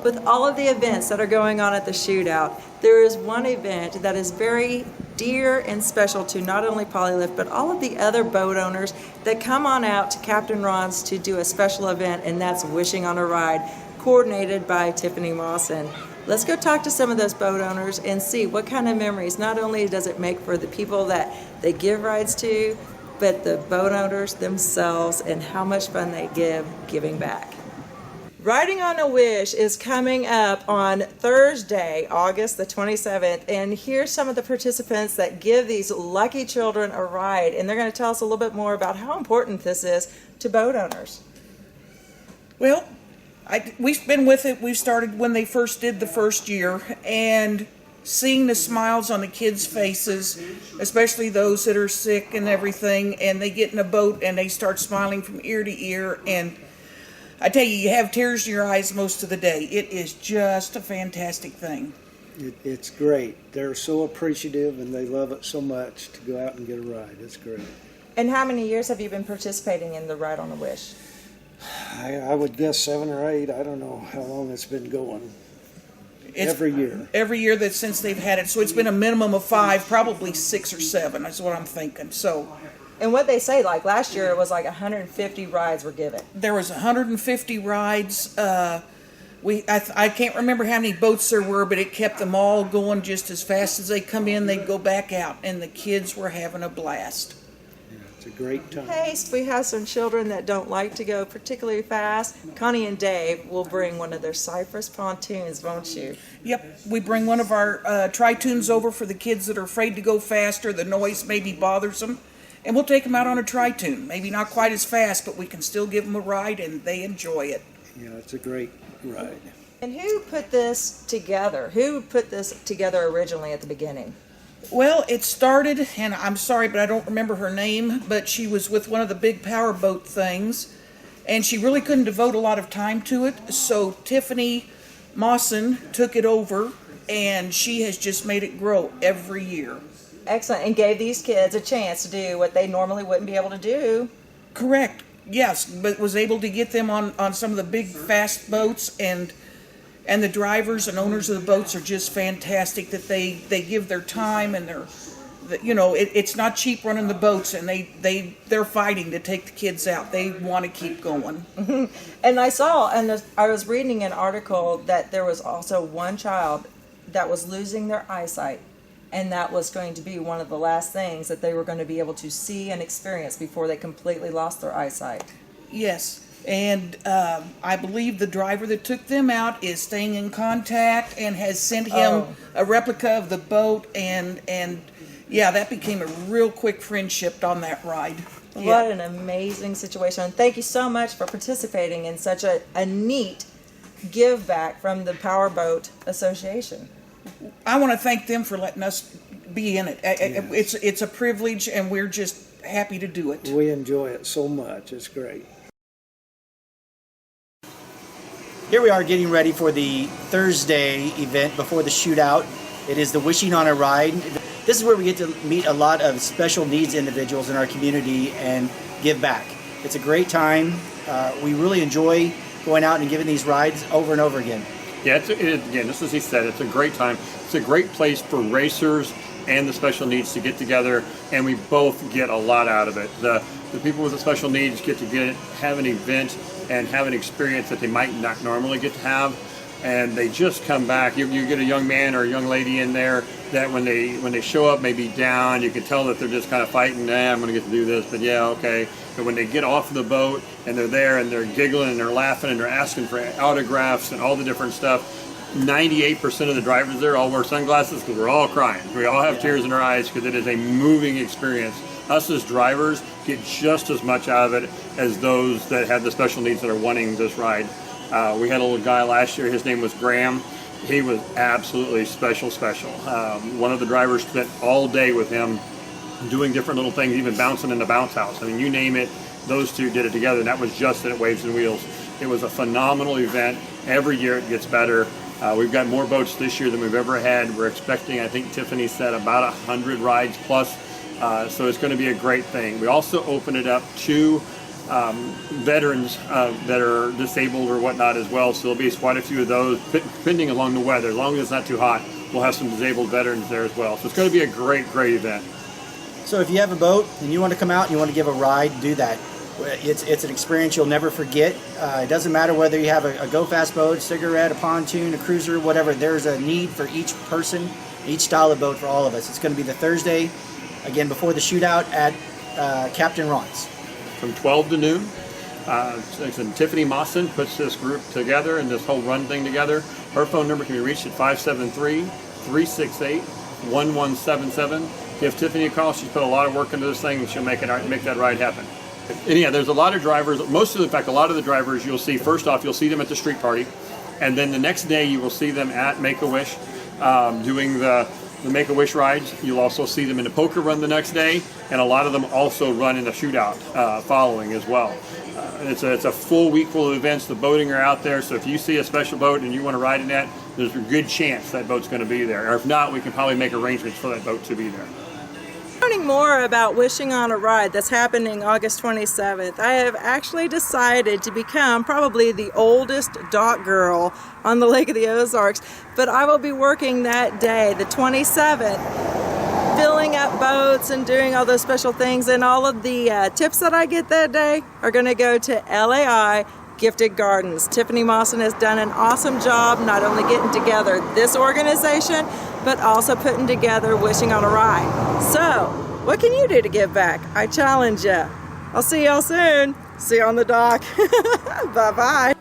with all of the events that are going on at the shootout, there is one event that is very dear and special to not only Polylift, but all of the other boat owners that come on out to Captain Ron's to do a special event, and that's Wishing on a Ride, coordinated by Tiffany Mawson. Let's go talk to some of those boat owners and see what kind of memories not only does it make for the people that they give rides to, but the boat owners themselves and how much fun they giving back. Riding on a Wish is coming up on Thursday, August the 27th, and here's some of the participants that give these lucky children a ride, and they're going to tell us a little bit more about how important this is to boat owners. Well, we've been with it. We started when they first did the first year, and seeing the smiles on the kids' faces, especially those that are sick and everything, and they get in a boat and they start smiling from ear to ear, and I tell you, you have tears in your eyes most of the day. It is just a fantastic thing. It's great. They're so appreciative and they love it so much to go out and get a ride. It's great. And how many years have you been participating in the Ride on a Wish? I would guess 7 or 8. I don't know how long it's been going. Every year. Every year that since they've had it. So it's been a minimum of 5, probably 6 or 7. That's what I'm thinking. So. And what they say, like last year, it was like 150 rides were given. There was 150 rides. I can't remember how many boats there were, but it kept them all going just as fast as they come in, they'd go back out, and the kids were having a blast. Yeah, it's a great time. Haste, we have some children that don't like to go particularly fast. Connie and Dave will bring one of their Cypress pontoons, won't you? Yep, we bring one of our tri-tunes over for the kids that are afraid to go faster, the noise maybe bothers them. And we'll take them out on a tri-tune. Maybe not quite as fast, but we can still give them a ride, and they enjoy it. Yeah, it's a great ride. And who put this together? Who put this together originally at the beginning? Well, it started, and I'm sorry, but I don't remember her name, but she was with one of the big power boat things, and she really couldn't devote a lot of time to it, so Tiffany Mawson took it over, and she has just made it grow every year. Excellent, and gave these kids a chance to do what they normally wouldn't be able to do. Correct, yes, but was able to get them on some of the big fast boats, and the drivers and owners of the boats are just fantastic that they give their time, and it's not cheap running the boats, and they're fighting to take the kids out. They want to keep going. And I saw, and I was reading an article that there was also one child that was losing their eyesight. And that was going to be one of the last things that they were going to be able to see and experience before they completely lost their eyesight. Yes, and I believe the driver that took them out is staying in contact and has sent him a replica of the boat, and yeah, that became a real quick friendship on that ride. What an amazing situation. Thank you so much for participating in such a neat give back from the Powerboat Association. I want to thank them for letting us be in it. Yes. It's a privilege, and we're just happy to do it. We enjoy it so much. It's great. Here we are getting ready for the Thursday event before the shootout. It is the Wishing on a Ride. This is where we get to meet a lot of special needs individuals in our community and give back. It's a great time. We really enjoy going out and giving these rides over and over again. Yeah, again, just as he said, it's a great time. It's a great place for racers and the special needs to get together, and we both get a lot out of it. The people with the special needs get to have an event and have an experience that they might not normally get to have, and they just come back. You get a young man or a young lady in there that when they show up maybe down, you can tell that they're just kind of fighting, I'm going to get to do this, but yeah, okay. But when they get off the boat and they're there and they're giggling and they're laughing and they're asking for autographs and all the different stuff, 98% of the drivers there all wear sunglasses because we're all crying. We all have tears in our eyes because it is a moving experience. Us as drivers get just as much out of it as those that have the special needs that are wanting this ride. We had a little guy last year, his name was Graham. He was absolutely special. One of the drivers spent all day with him doing different little things, even bouncing in the bounce house. I mean, you name it, those two did it together, and that was just at Waves and Wheels. It was a phenomenal event. Every year it gets better. We've got more boats this year than we've ever had. We're expecting, I think Tiffany said, about 100 rides plus. So it's going to be a great thing. We also open it up to veterans that are disabled or whatnot as well. So there'll be quite a few of those, depending along the weather. As long as it's not too hot, we'll have some disabled veterans there as well. So it's going to be a great event. So if you have a boat and you want to come out and you want to give a ride, do that. It's an experience you'll never forget. It doesn't matter whether you have a go-fast boat, a cigarette, a pontoon, a cruiser, whatever. There's a need for each person, each style of boat for all of us. It's going to be the Thursday, again, before the shootout at Captain Ron's. From 12 to noon. Tiffany Mawson puts this group together and this whole run thing together. Her phone number can be reached at 573-368-1177. Give Tiffany a call. She's put a lot of work into this thing and she'll make that ride happen. And yeah, there's a lot of drivers. A lot of the drivers you'll see, first off, you'll see them at the street party. And then the next day you will see them at Make-A-Wish doing the Make-A-Wish rides. You'll also see them in the poker run the next day. And a lot of them also run in the shootout following as well. It's a full week full of events. The boating are out there. So if you see a special boat and you want to ride in that, there's a good chance that boat's going to be there. Or if not, we can probably make arrangements for that boat to be there. Learning more about Wishing on a Ride that's happening August 27th, I have actually decided to become probably the oldest dock girl on the Lake of the Ozarks, but I will be working that day, the 27th, filling up boats and doing all those special things, and all of the tips that I get that day are going to go to LAI Gifted Gardens. Tiffany Mawson has done an awesome job not only getting together this organization, but also putting together Wishing on a Ride. So, what can you do to give back? I challenge you. I'll see y'all soon. See you on the dock. Bye-bye.